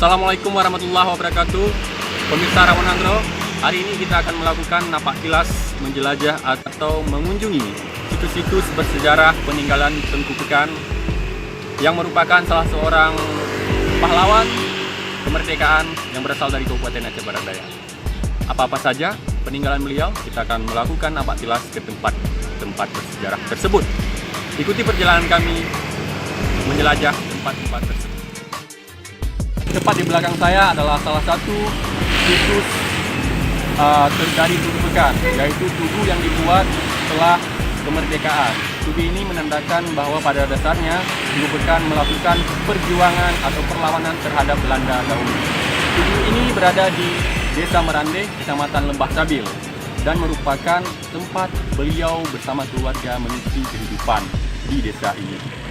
Assalamualaikum warahmatullahi wabarakatuh. Pemirsa Rawanagro, hari ini kita akan melakukan napak tilas menjelajah atau mengunjungi situs-situs bersejarah peninggalan Tengku Pekan yang merupakan salah seorang pahlawan kemerdekaan yang berasal dari Kabupaten Aceh Barat Daya. Apa-apa saja peninggalan beliau, kita akan melakukan napak tilas ke tempat bersejarah tersebut. Ikuti perjalanan kami menjelajah tempat-tempat tersebut. Tepat di belakang saya adalah salah satu situs dari Tengku Pekan, yaitu tugu yang dibuat setelah kemerdekaan. Tugu ini menandakan bahwa pada dasarnya Tengku Pekan melakukan perjuangan atau perlawanan terhadap Belanda dahulu. Tugu ini berada di Desa Merandeh, Kecamatan Lembah Sabil, dan merupakan tempat beliau bersama keluarga mengisi kehidupan di desa ini.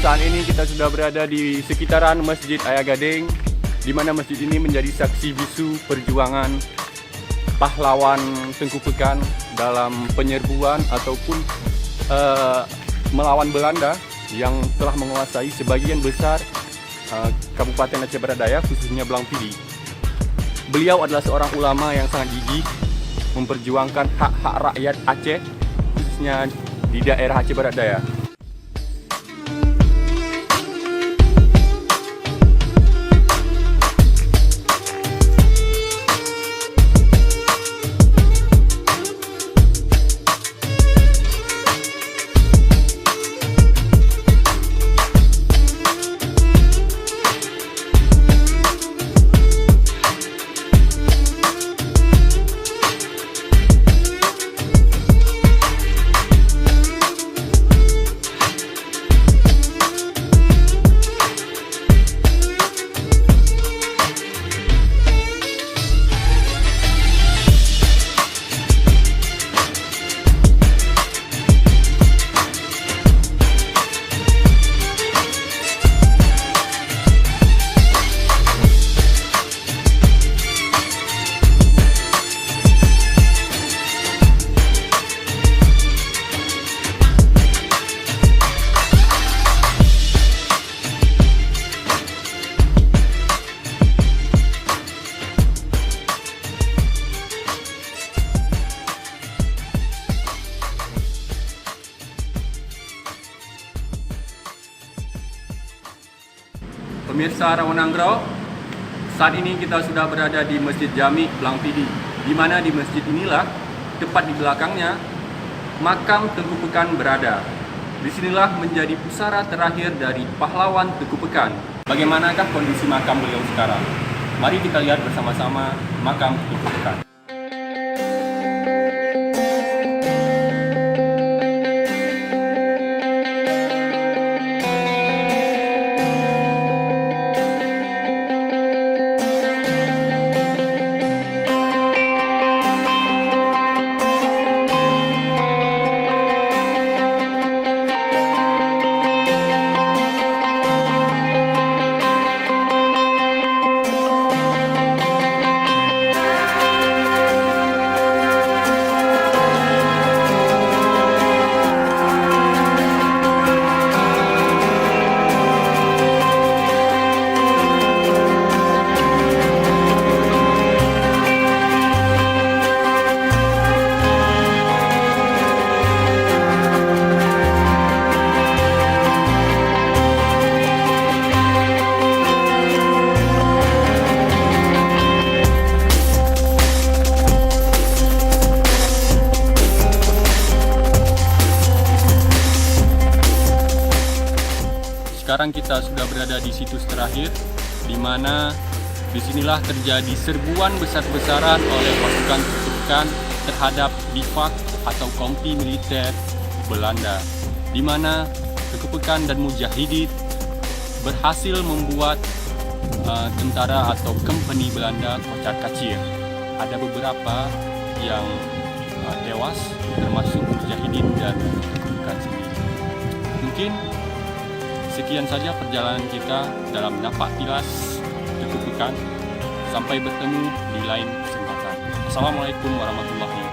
Saat ini kita sudah berada di sekitaran Masjid Ayah Gading, di mana masjid ini menjadi saksi bisu perjuangan pahlawan Tengku Pekan dalam penyerbuan ataupun melawan Belanda yang telah menguasai sebagian besar Kabupaten Aceh Barat Daya, khususnya Blang Pidi. Beliau adalah seorang ulama yang sangat gigih memperjuangkan hak-hak rakyat Aceh, khususnya di daerah Aceh Barat Daya. Pemirsa Rawanagro, saat ini kita sudah berada di Masjid Jami Blang Pidi, di mana di masjid inilah tepat di belakangnya makam Tengku Pekan berada. Disinilah menjadi pusara terakhir dari pahlawan Tengku Pekan. Bagaimanakah kondisi makam beliau sekarang? Mari kita lihat bersama-sama makam Tengku Pekan. Sekarang kita sudah berada di situs terakhir, di mana Disinilah terjadi serbuan besar-besaran oleh pasukan Turkan terhadap Bivak atau kompi militer Belanda, di mana Kekepekan dan Mujahidin berhasil membuat tentara atau company Belanda kocar-kacir. Ada beberapa yang tewas, termasuk Mujahidin dan Kekepekan sendiri. Mungkin sekian saja perjalanan kita dalam Napak Tilas Kekepekan. Sampai bertemu di lain kesempatan. Assalamualaikum warahmatullahi wabarakatuh.